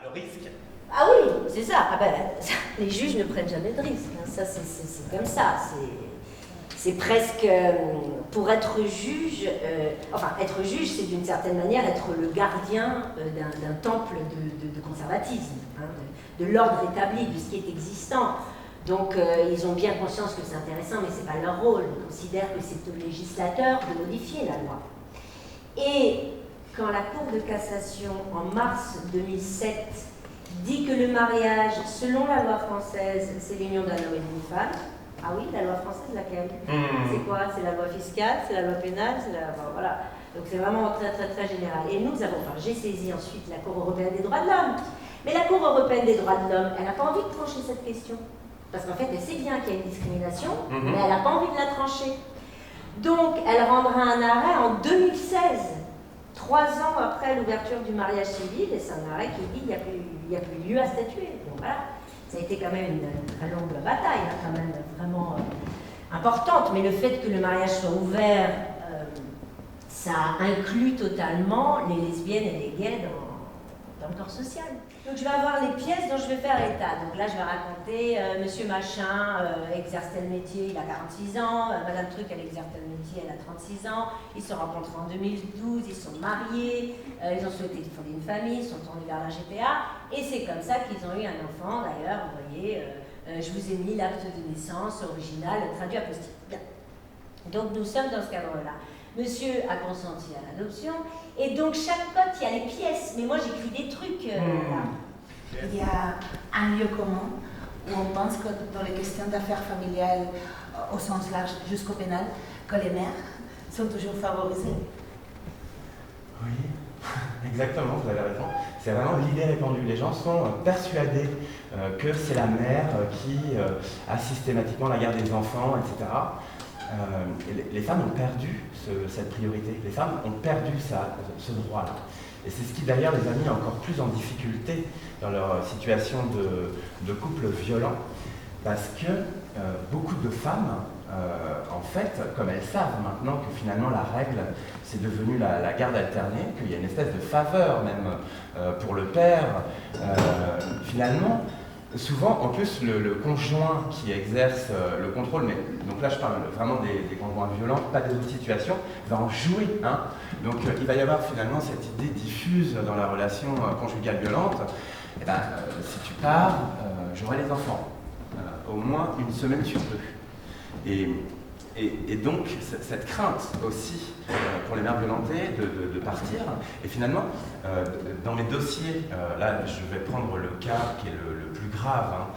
le risque. Ah oui, c'est ça. Ah ben, les juges ne prennent jamais de risques. Hein. Ça, c'est comme ça. C'est presque pour être juge. Enfin, être juge, c'est d'une certaine manière être le gardien d'un temple de conservatisme, hein, de l'ordre établi, de ce qui est existant. Donc, ils ont bien conscience que c'est intéressant, mais ce n'est pas leur rôle. Ils considèrent que c'est au législateur de modifier la loi. Et quand la Cour de cassation, en mars 2007, dit que le mariage, selon la loi française, c'est l'union d'un homme et d'une femme. Ah oui, la loi française, laquelle? C'est quoi? C'est la loi fiscale, c'est la loi pénale, c'est la... Bon, voilà. Donc c'est vraiment très très très général. Et nous avons, enfin j'ai saisi ensuite la Cour européenne des droits de l'homme. Mais la Cour européenne des droits de l'homme, elle n'a pas envie de trancher cette question. Parce qu'en fait, elle sait bien qu'il y a une discrimination, mais elle n'a pas envie de la trancher. Donc, elle rendra un arrêt en 2016, 3 ans après l'ouverture du mariage civil, et c'est un arrêt qui dit qu'il n'y a plus lieu à statuer. Donc voilà, ça a été quand même une très longue bataille, hein, quand même vraiment importante, mais le fait que le mariage soit ouvert, ça inclut totalement les lesbiennes et les gays dans le corps social. Donc je vais avoir les pièces dont je vais faire état. Donc là je vais raconter Monsieur Machin exerce tel métier, il a 46 ans, Madame Truc elle exerce tel métier, elle a 36 ans, ils se rencontrent en 2012, ils sont mariés, ils ont souhaité fonder une famille, ils sont tournés vers la GPA, et c'est comme ça qu'ils ont eu un enfant d'ailleurs, vous voyez, je vous ai mis l'acte de naissance original, traduit apostille. Bien. Donc nous sommes dans ce cadre-là. Monsieur a consenti à l'adoption, et donc chaque pote, il y a les pièces, mais moi j'écris des trucs là. Il y a un lieu commun où on pense que dans les questions d'affaires familiales, au sens large jusqu'au pénal, que les mères sont toujours favorisées. Oui, exactement, vous avez raison. C'est vraiment l'idée répandue. Les gens sont persuadés que c'est la mère qui a systématiquement la garde des enfants, etc. Les femmes ont perdu cette priorité. Les femmes ont perdu ce droit-là. Et c'est ce qui d'ailleurs les a mis encore plus en difficulté dans leur situation de couple violent. Parce que beaucoup de femmes, en fait, comme elles savent maintenant que finalement la règle, c'est devenu la garde alternée, qu'il y a une espèce de faveur même pour le père, finalement, souvent, en plus, le conjoint qui exerce le contrôle, mais donc là je parle vraiment des conjoints violents, pas des autres situations, va en jouer. Hein. Donc il va y avoir finalement cette idée diffuse dans la relation conjugale violente, eh ben, si tu pars, j'aurai les enfants, au moins une semaine sur 2. Et donc cette crainte aussi pour les mères violentées de partir, et finalement dans mes dossiers, là je vais prendre le cas qui est le plus grave, hein,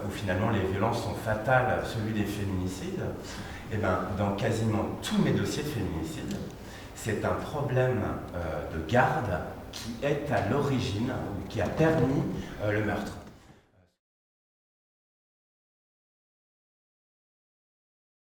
où finalement les violences sont fatales, celui des féminicides, et ben, dans quasiment tous mes dossiers de féminicide, c'est un problème de garde qui est à l'origine, ou qui a permis le meurtre.